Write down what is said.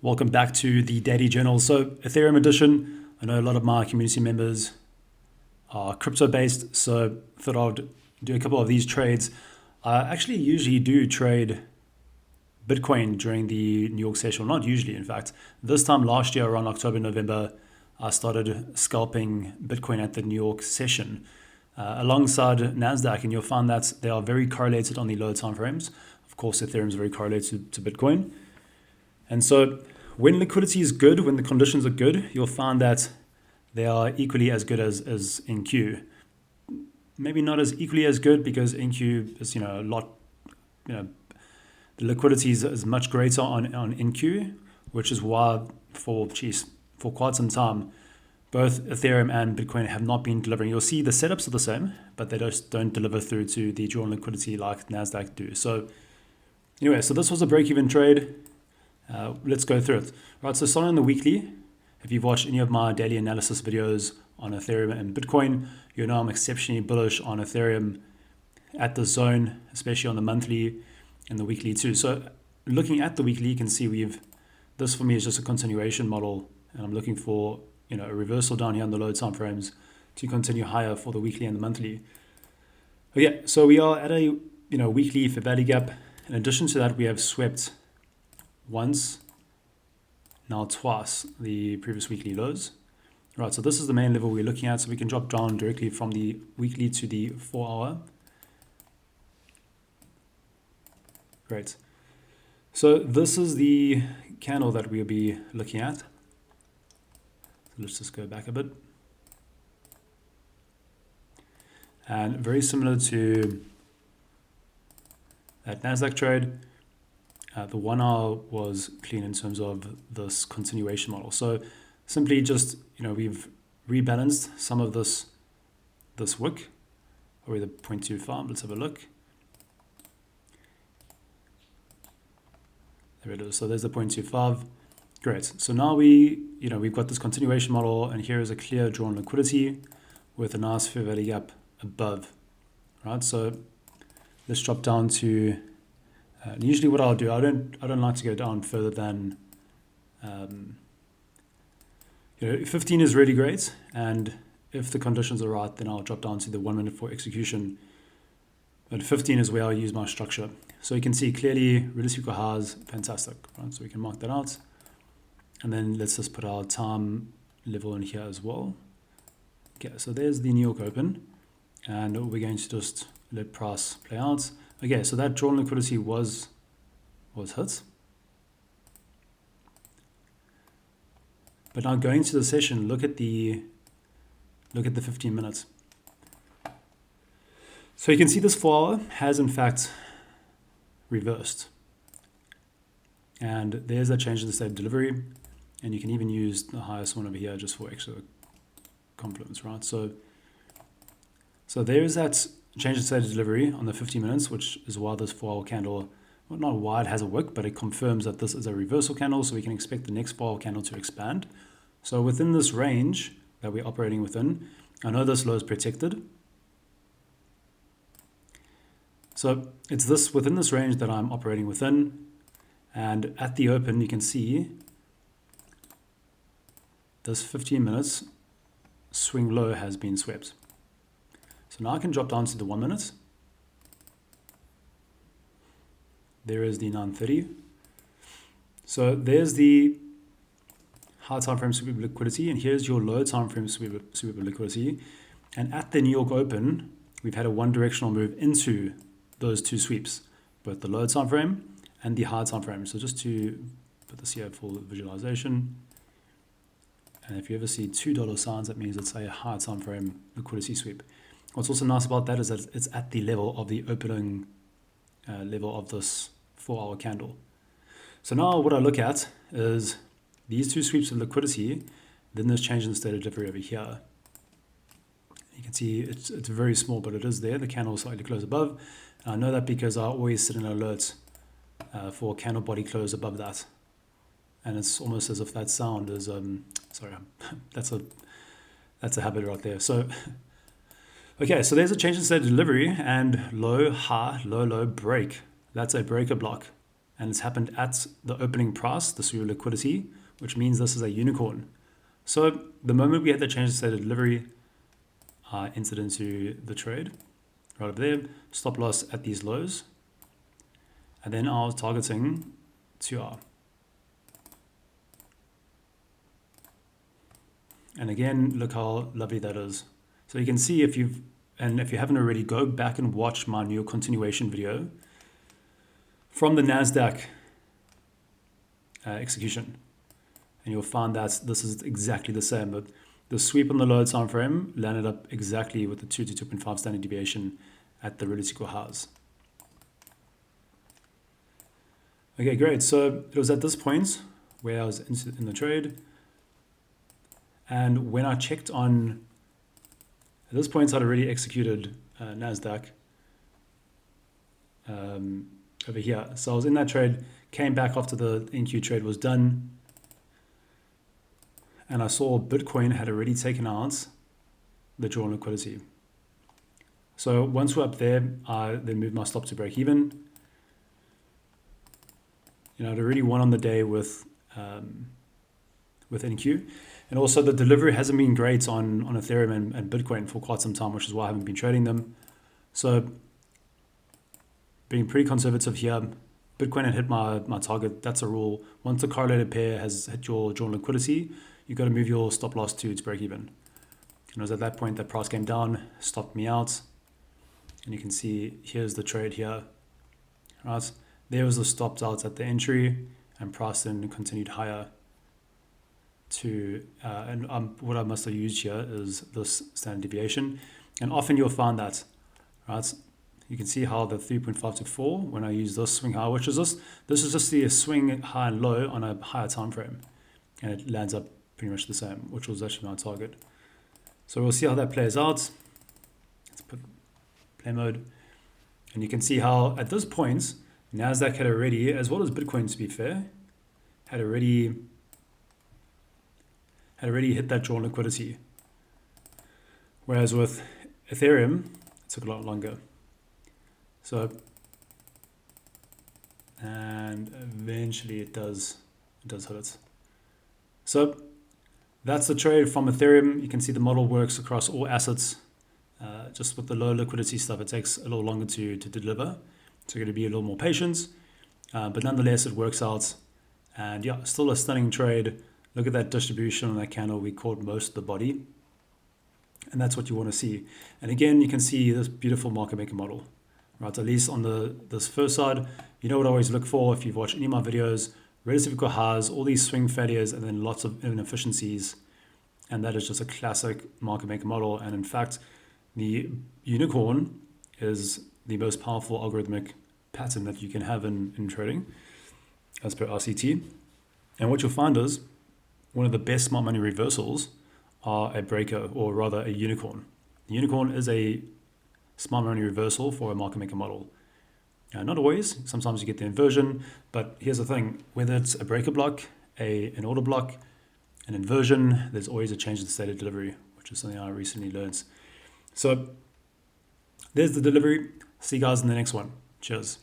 Welcome back to the Daily Journal. So, Ethereum edition. I know a lot of my community members are crypto based, so I thought I'd do a couple of these trades. I actually usually do trade Bitcoin during the New York session, not usually, in fact. This time last year, around October, November, I started scalping Bitcoin at the New York session alongside NASDAQ, and you'll find that they are very correlated on the lower time frames. Of course, Ethereum is very correlated to Bitcoin. And so when liquidity is good, when the conditions are good, you'll find that they are equally as good as NQ. Maybe not as equally as good because NQ is, a lot, the liquidity is much greater on NQ, which is why for quite some time, both Ethereum and Bitcoin have not been delivering. You'll see the setups are the same, but they just don't deliver through to the drawn liquidity like NASDAQ do. So anyway, so this was a break-even trade. Let's go through it. Right, so starting on the weekly, if you've watched any of my daily analysis videos on Ethereum and Bitcoin, you know I'm exceptionally bullish on Ethereum at the zone, especially on the monthly and the weekly too. So looking at the weekly, you can see this for me is just a continuation model, and I'm looking for a reversal down here on the low time frames to continue higher for the weekly and the monthly. Okay, so we are at a weekly fair value gap. In addition to that, we have swept once, now twice, the previous weekly lows. Right, so this is the main level we're looking at, so we can drop down directly from the weekly to the 4 hour. Great. So this is the candle that we'll be looking at. So let's just go back a bit. And very similar to that NASDAQ trade, the 1 hour was clean in terms of this continuation model. So simply just, we've rebalanced some of this wick, or the 0.25. Let's have a look. There it is. So there's the 0.25. Great. So now we've got this continuation model, and here is a clear drawn liquidity with a nice fair value gap above. Right. So let's drop down to. Usually what I'll do, I don't like to go down further than 15 is really great, and if the conditions are right, then I'll drop down to the 1 minute for execution. But 15 is where I'll use my structure. So you can see clearly realistic highs, fantastic, right? So we can mark that out, and then let's just put our time level in here as well. Okay, so there's the New York Open, and we're going to just let price play out. Okay, so that drawn liquidity was hit. But now going to the session, look at the 15 minutes. So you can see this 4 hour has in fact reversed. And there's that change in the state of delivery. And you can even use the highest one over here just for extra confluence, right? So there's that change in state of delivery on the 50 minutes, which is why this 4 hour candle, well, not why it has a wick, but it confirms that this is a reversal candle, so we can expect the next 4 hour candle to expand. So within this range that we're operating within, I know this low is protected. So it's within this range that I'm operating within. And at the open, you can see this 15 minutes swing low has been swept. So now I can drop down to the 1 minute. There is the 930. So there's the high time frame sweep of liquidity, and here's your low time frame sweep of liquidity. And at the New York Open, we've had a one directional move into those two sweeps, both the low time frame and the high time frame. So just to put this here for visualization. And if you ever see $2 signs, that means it's a high time frame liquidity sweep. What's also nice about that is that it's at the level of the opening level of this 4 hour candle. So now what I look at is these two sweeps of liquidity, then there's change in the state of delivery over here. You can see it's very small, but it is there. The candle is slightly close above. And I know that because I always set an alert for candle body close above that. And it's almost as if that sound is, sorry, that's a habit right there. So okay, so there's a change in state of delivery, and low, high, low, low, break. That's a breaker block. and it's happened at the opening price, the pseudo liquidity, which means this is a unicorn. So the moment we had the change of state of delivery, I entered into the trade right over there, stop loss at these lows, and then I was targeting 2R. And again, look how lovely that is. So you can see if you haven't already, go back and watch my new continuation video from the NASDAQ execution. And you'll find that this is exactly the same. But the sweep on the low time frame landed up exactly with the 2 to 2.5 standard deviation at the relative equal highs. Okay, great. So it was at this point where I was in the trade. And when I checked on, at this point I'd already executed NASDAQ over here. So I was in that trade, came back after the NQ trade was done, and I saw Bitcoin had already taken out the drawn liquidity. So once we're up there, I then moved my stop to break even. I'd already won on the day with NQ. And also the delivery hasn't been great on Ethereum and Bitcoin for quite some time, which is why I haven't been trading them. So being pretty conservative here, Bitcoin had hit my target. That's a rule. Once the correlated pair has hit your drawn liquidity, you've got to move your stop loss to break even. And it was at that point that price came down, stopped me out. And you can see here's the trade here. Right? There was the stopped out at the entry, and price then continued higher to, what I must have used here is this standard deviation. And often you'll find that, right? You can see how the 3.5 to 4, when I use this swing high, which is this is just the swing high and low on a higher time frame. And it lands up pretty much the same, which was actually my target. So we'll see how that plays out. Let's put play mode. And you can see how at this point, NASDAQ had already, as well as Bitcoin to be fair, had already hit that drawn liquidity. Whereas with Ethereum, it took a lot longer. So, and eventually it does hit it. So that's the trade from Ethereum. You can see the model works across all assets. Just with the low liquidity stuff, it takes a little longer to deliver. So you're going to be a little more patient. But nonetheless, it works out. And yeah, still a stunning trade. Look at that distribution on that candle. We caught most of the body. And that's what you want to see. And again, you can see this beautiful market maker model. Right, at least on this first side, you know what I always look for if you've watched any of my videos, relative equal highs, all these swing failures, and then lots of inefficiencies. And that is just a classic market maker model. And in fact, the unicorn is the most powerful algorithmic pattern that you can have in trading, as per RCT. And what you'll find is one of the best smart money reversals are a breaker, or rather a unicorn. The unicorn is a smart money reversal for a market maker model. Not always. Sometimes you get the inversion, but here's the thing: whether it's a breaker block, an order block, an inversion, there's always a change in the state of delivery, which is something I recently learned. So there's the delivery. See you guys in the next one. Cheers.